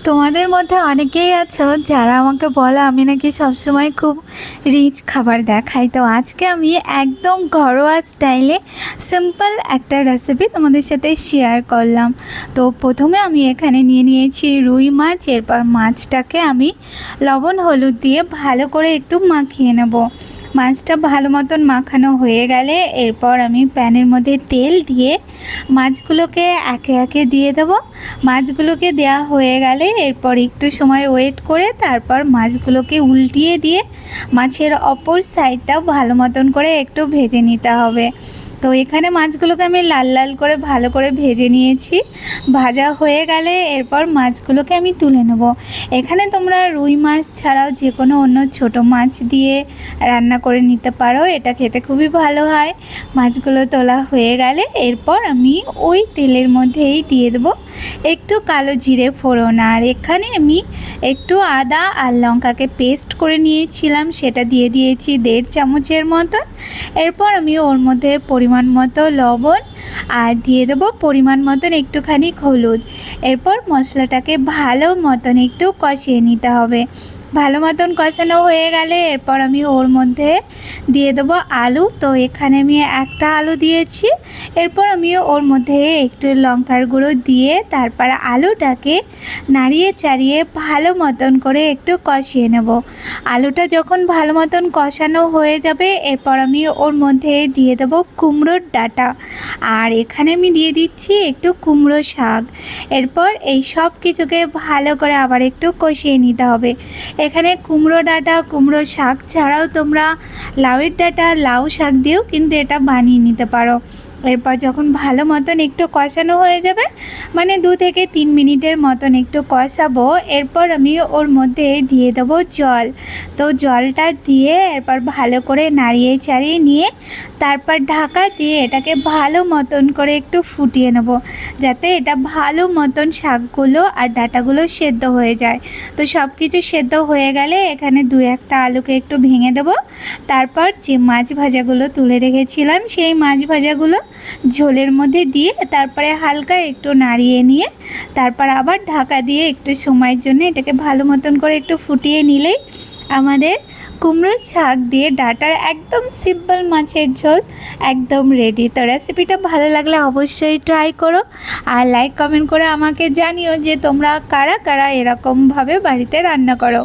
তোমাদের মধ্যে অনেকেই আছো যারা আমাকে বলে আমি নাকি সবসময় খুব রিচ খাবার দেখাই। তো আজকে আমি একদম ঘরোয়া স্টাইলে সিম্পল একটা রেসিপি তোমাদের সাথে শেয়ার করলাম। তো প্রথমে আমি এখানে নিয়ে নিয়েছি রুই মাছ। এরপর মাছটাকে আমি লবণ হলুদ দিয়ে ভালো করে একটু মাখিয়ে নেব। মাছটা ভালো মতন মাখানো হয়ে গেলে এরপর আমি প্যানের মধ্যে তেল দিয়ে মাছগুলোকে একে একে দিয়ে দেবো। মাছগুলোকে দেওয়া হয়ে গেলে এরপর একটু সময় ওয়েট করে তারপর মাছগুলোকে উল্টিয়ে দিয়ে মাছের অপর সাইডটাও ভালো মতন করে একটু ভেজে নিতে হবে। তো এখানে মাছগুলোকে আমি লাল লাল করে ভালো করে ভেজে নিয়েছি। ভাজা হয়ে গেলে এরপর মাছগুলোকে আমি তুলে নেব। এখানে তোমরা রুই মাছ ছাড়াও যে কোনো অন্য ছোট মাছ দিয়ে রান্না করে নিতে পারো, এটা খেতে খুবই ভালো হয়। মাছগুলো তোলা হয়ে গেলে এরপর আমি ওই তেলের মধ্যেই দিয়ে দেবো একটু কালো জিরে ফোড়ন। আর এখানে আমি একটু আদা আর লঙ্কাকে পেস্ট করে নিয়েছিলাম, সেটা দিয়ে দিয়েছি 1.5 চামচের মতন। এরপর আমি ওর মধ্যে পরিমাণ মতো লবণ আর দিয়ে দেবো পরিমাণ মতন একটুখানি হলুদ। এরপর মশলাটাকে ভালো মতন একটু কষিয়ে নিতে হবে। ভালো মতন কষানো হয়ে গেলে এরপর আমি ওর মধ্যে দিয়ে দেবো আলু। তো এখানে আমি একটা আলু দিয়েছি। এরপর আমি ওর মধ্যে একটু লঙ্কার গুঁড়ো দিয়ে তারপর আলুটাকে নাড়িয়ে চাড়িয়ে ভালো মতন করে একটু কষিয়ে নেব। আলুটা যখন ভালো মতন কষানো হয়ে যাবে এরপর আমি ওর মধ্যে দিয়ে দেবো কুমড়োর ডাঁটা। আর এখানে আমি দিয়ে দিচ্ছি একটু কুমড়ো শাক। এরপর এই সব কিছুকে ভালো করে আবার একটু কষিয়ে নিতে হবে। এখানে কুমড়ো ডাঁটা কুমড়ো শাক ছাড়াও তোমরা লাউয়ের ডাঁটা লাউ শাক দিয়েও কিন্তু এটা বানিয়ে নিতে পারো। এরপর যখন ভালো মতন একটু কষানো হয়ে যাবে, মানে 2 থেকে 3 মিনিটের মতন একটু কষাবো, এরপর আমি ওর মধ্যে দিয়ে দেবো জল। তো জলটা দিয়ে এরপর ভালো করে নাড়িয়ে চাড়িয়ে নিয়ে তারপর ঢাকা দিয়ে এটাকে ভালো মতন করে একটু ফুটিয়ে নেব, যাতে এটা ভালো মতন শাকগুলো আর ডাঁটাগুলো সেদ্ধ হয়ে যায়। তো সব কিছু সেদ্ধ হয়ে গেলে এখানে 2-1টা আলুকে একটু ভেঙে দেবো। তারপর যে মাছ ভাজাগুলো তুলে রেখেছিলাম সেই মাছ ভাজাগুলো ঝোলের মধ্যে দিয়ে তারপরে হালকা একটু নাড়িয়ে নিয়ে তারপর আবার ঢাকা দিয়ে একটু সময়ের জন্য এটাকে ভালো মতন করে একটু ফুটিয়ে নিলেই আমাদের কুমড়ো শাক দিয়ে ডাঁটার একদম সিম্পল মাছের ঝোল একদম রেডি। তো রেসিপিটা ভালো লাগলে অবশ্যই ট্রাই করো আর লাইক কমেন্ট করে আমাকে জানিও যে তোমরা কারা কারা এরকমভাবে বাড়িতে রান্না করো।